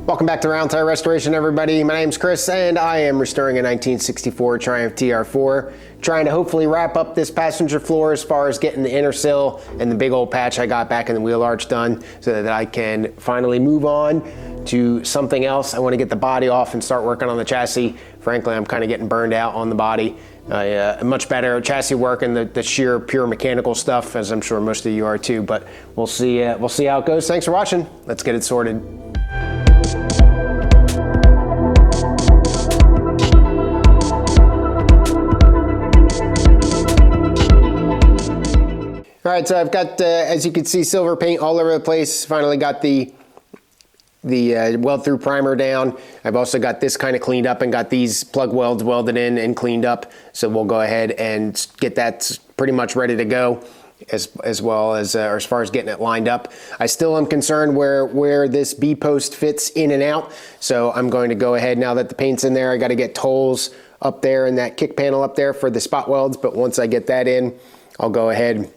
Welcome back to Roundtail Restoration, everybody. My name's Chris, and I am restoring a 1964 Triumph TR4, trying to hopefully wrap up this passenger floor as far as getting the inner sill and the big old patch I got back in the wheel arch done so that I can finally move on to something else. I want to get the body off and start working on the chassis. Frankly, I'm kind of getting burned out on the body. Much better chassis work and the sheer pure mechanical stuff, as I'm sure most of you are too, but we'll see how it goes. Thanks for watching. Let's get it sorted. All right, so I've got, as you can see, silver paint all over the place. Finally got the weld through primer down. I've also got this kind of cleaned up and got these plug welds welded in and cleaned up. So we'll go ahead and get that pretty much ready to go, as well as as far as getting it lined up. I still am concerned where this B post fits in and out. So I'm going to go ahead, now that the paint's in there, I got to get toles up there and that kick panel up there for the spot welds. But once I get that in, I'll go ahead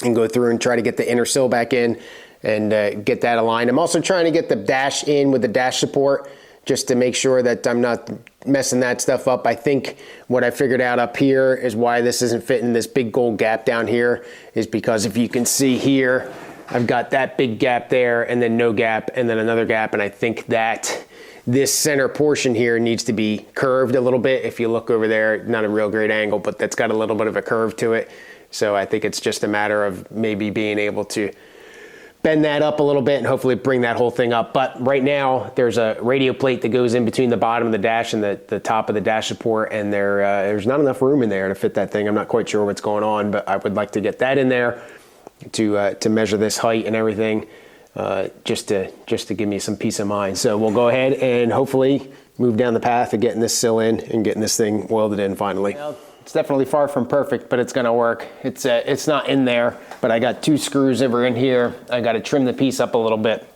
and go through and try to get the inner sill back in and get that aligned. I'm also trying to get the dash in with the dash support just to make sure that I'm not messing that stuff up. I think what I figured out up here is why this isn't fitting this big gold gap down here is because if you can see here, I've got that big gap there and then no gap and then another gap, and I think that this center portion here needs to be curved a little bit. If you look over there, not a real great angle, but that's got a little bit of a curve to it. So I think it's just a matter of maybe being able to bend that up a little bit and hopefully bring that whole thing up. But right now there's a radio plate that goes in between the bottom of the dash and the top of the dash support, and there's not enough room in there to fit that thing. I'm not quite sure what's going on, but I would like to get that in there to measure this height and everything, just to give me some peace of mind. So we'll go ahead and hopefully move down the path of getting this sill in and getting this thing welded in finally. Well, it's definitely far from perfect, but it's gonna work. It's not in there, but I got 2 screws over in here. I got to trim the piece up a little bit,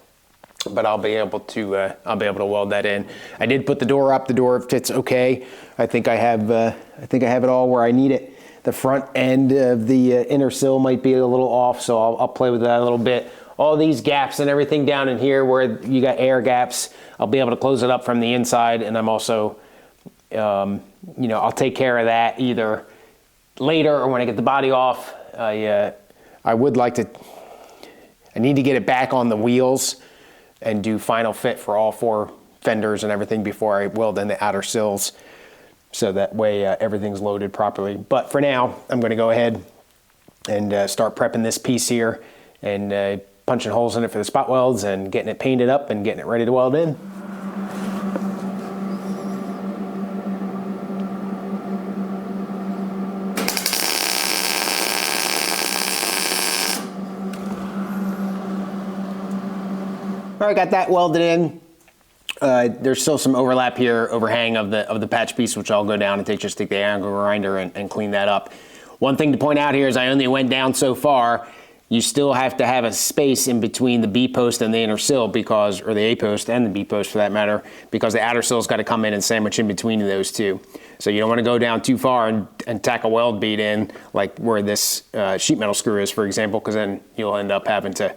but I'll be able to weld that in. I did put the door up. The door fits okay. I think I have it all where I need it. The front end of the inner sill might be a little off, so I'll play with that a little bit. All these gaps and everything down in here where you got air gaps, I'll be able to close it up from the inside, and I'm also I'll take care of that either later or when I get the body off. I need to get it back on the wheels and do final fit for all 4 fenders and everything before I weld in the outer sills, so that way everything's loaded properly. But for now, I'm going to go ahead and start prepping this piece here and punching holes in it for the spot welds and getting it painted up and getting it ready to weld in. All right, got that welded in. There's still some overlap here, overhang of the patch piece, which I'll go down and take the angle grinder and clean that up. One thing to point out here is I only went down so far. You still have to have a space in between the B post and the inner sill, or the A post and the B post for that matter, because the outer sill's got to come in and sandwich in between those two. So you don't want to go down too far and tack a weld bead in, like where this sheet metal screw is, for example, because then you'll end up having to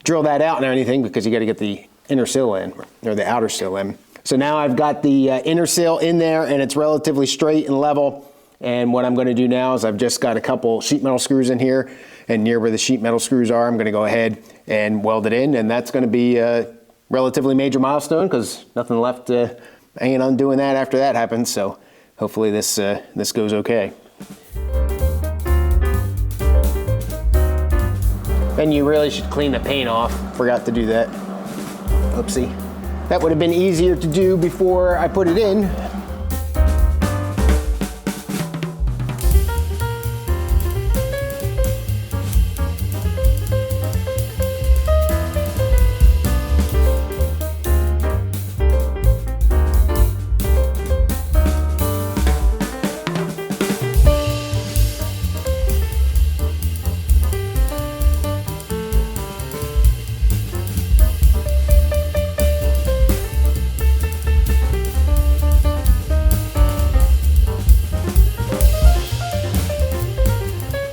drill that out and everything because you got to get the inner sill in, or the outer sill in. So now I've got the inner sill in there and it's relatively straight and level. And what I'm going to do now is I've just got a couple sheet metal screws in here, and near where the sheet metal screws are, I'm going to go ahead and weld it in, and that's going to be a relatively major milestone because nothing left hanging on doing that after that happens. So hopefully this goes okay. And you really should clean the paint off. Forgot to do that. Oopsie. That would have been easier to do before I put it in.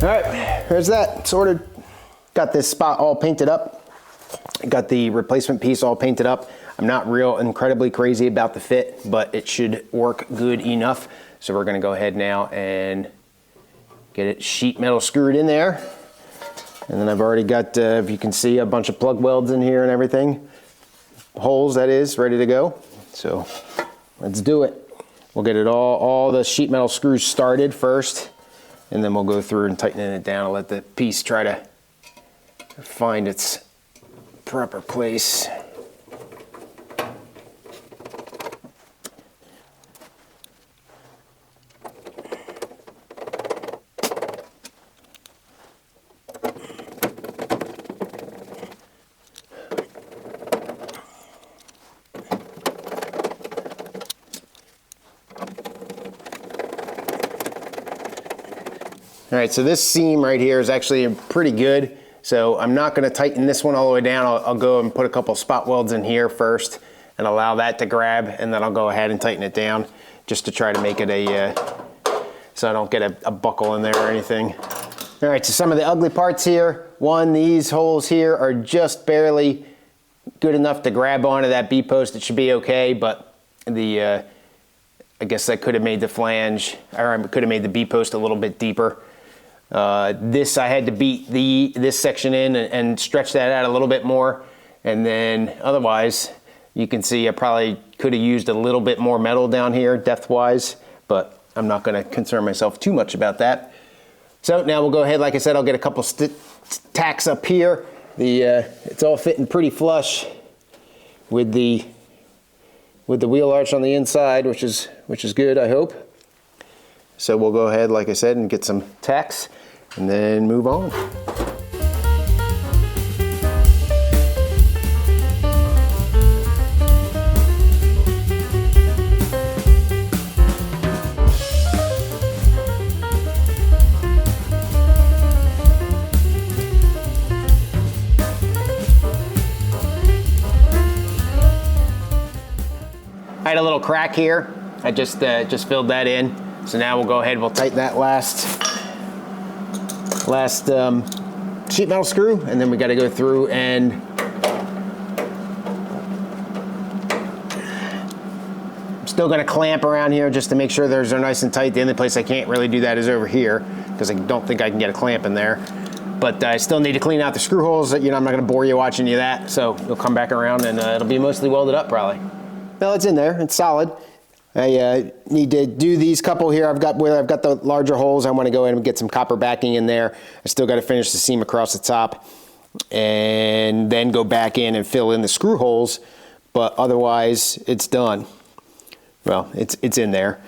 All right, there's that sorted. Got this spot all painted up. Got the replacement piece all painted up. I'm not real incredibly crazy about the fit, but it should work good enough. So we're gonna go ahead now and get it sheet metal screwed in there. And then I've already got, if you can see, a bunch of plug welds in here and everything. Holes, that is, ready to go. So let's do it. We'll get it all the sheet metal screws started first, and then we'll go through and tighten it down and let the piece try to find its proper place. All right, so this seam right here is actually pretty good. So I'm not gonna tighten this one all the way down. I'll go and put a couple spot welds in here first and allow that to grab, and then I'll go ahead and tighten it down just to try to make it so I don't get a buckle in there or anything. All right, so some of the ugly parts here. One, these holes here are just barely good enough to grab onto that B-post. It should be okay, but I guess I could have made the flange, or I could have made the B-post a little bit deeper. This I had to beat this section in and stretch that out a little bit more, and then otherwise you can see I probably could have used a little bit more metal down here depth wise, but I'm not going to concern myself too much about that. So now we'll go ahead, like I said, I'll get a couple tacks up here. It's all fitting pretty flush with the wheel arch on the inside, which is good, I hope. So we'll go ahead, like I said, and get some tacks and then move on. I had a little crack here. I just filled that in. So now we'll go ahead, we'll tighten that last sheet metal screw, and then we got to go through and I'm still going to clamp around here just to make sure those are nice and tight. The only place I can't really do that is over here because I don't think I can get a clamp in there. But I still need to clean out the screw holes. You know, I'm not going to bore you watching you that. So you'll come back around and it'll be mostly welded up probably. No, it's in there. It's solid. I need to do these couple here. Where I've got the larger holes, I want to go in and get some copper backing in there. I still got to finish the seam across the top and then go back in and fill in the screw holes, but otherwise it's done. Well, it's in there.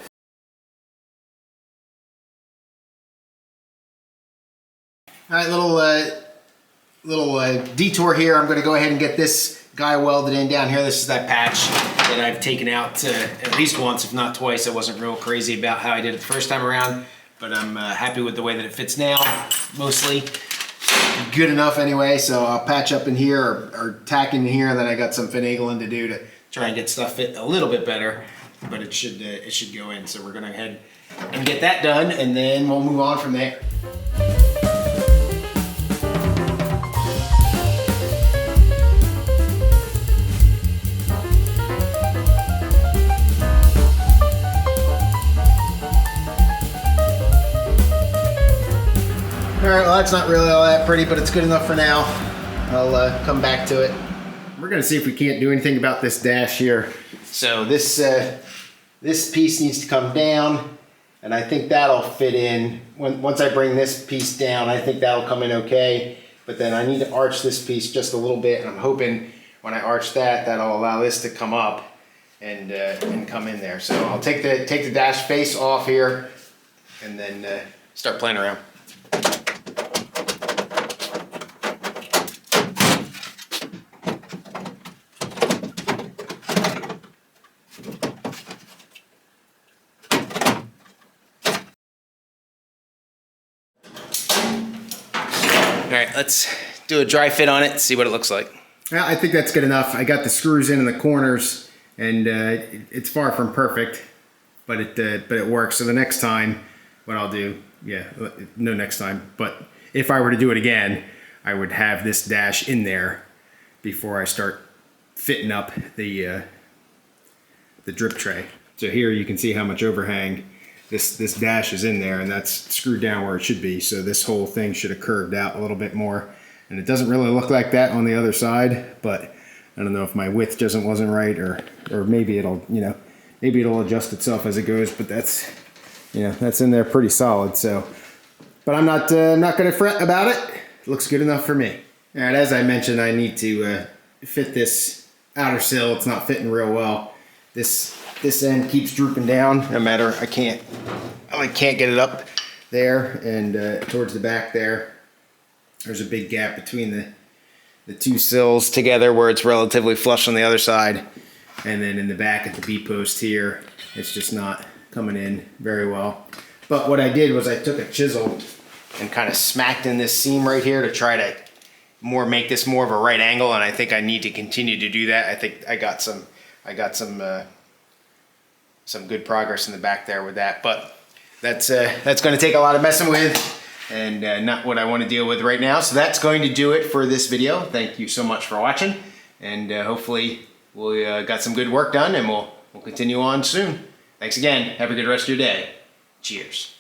All right, little detour here. I'm going to go ahead and get this guy welded in down here. This is that patch that I've taken out at least once, if not twice. I wasn't real crazy about how I did it the first time around, but I'm happy with the way that it fits now, mostly. Good enough anyway, so I'll patch up in here or tack in here, and then I got some finagling to do to try and get stuff fit a little bit better, but it should go in. So we're gonna head and get that done, and then we'll move on from there. All right, well, that's not really all that pretty, but it's good enough for now. I'll come back to it. We're gonna see if we can't do anything about this dash here. So this piece needs to come down, and I think that'll fit in. Once I bring this piece down, I think that'll come in okay. But then I need to arch this piece just a little bit, and I'm hoping when I arch that, that'll allow this to come up and come in there. So I'll take the dash face off here, and then start playing around. All right, let's do a dry fit on it and see what it looks like. I think that's good enough. I got the screws in the corners, and it's far from perfect, but it works. So the next time, what I'll do, no next time, but if I were to do it again, I would have this dash in there before I start fitting up the drip tray. So here you can see how much overhang this dash is in there, and that's screwed down where it should be. So this whole thing should have curved out a little bit more, and it doesn't really look like that on the other side, but I don't know if my width wasn't right, or maybe it'll, maybe it'll adjust itself as it goes, but that's, that's in there pretty solid. So, but I'm not going to fret about it. It looks good enough for me. All right, as I mentioned, I need to fit this outer sill. It's not fitting real well. This end keeps drooping down. No matter, I can't get it up there, and towards the back there, there's a big gap between the two sills together where it's relatively flush on the other side, and then in the back at the B-post here, it's just not coming in very well. But what I did was I took a chisel and kind of smacked in this seam right here to try to make this more of a right angle, and I think I need to continue to do that. I think I got some good progress in the back there with that, but that's going to take a lot of messing with, and not what I want to deal with right now. So that's going to do it for this video. Thank you so much for watching, and hopefully we got some good work done, and we'll continue on soon. Thanks again. Have a good rest of your day. Cheers.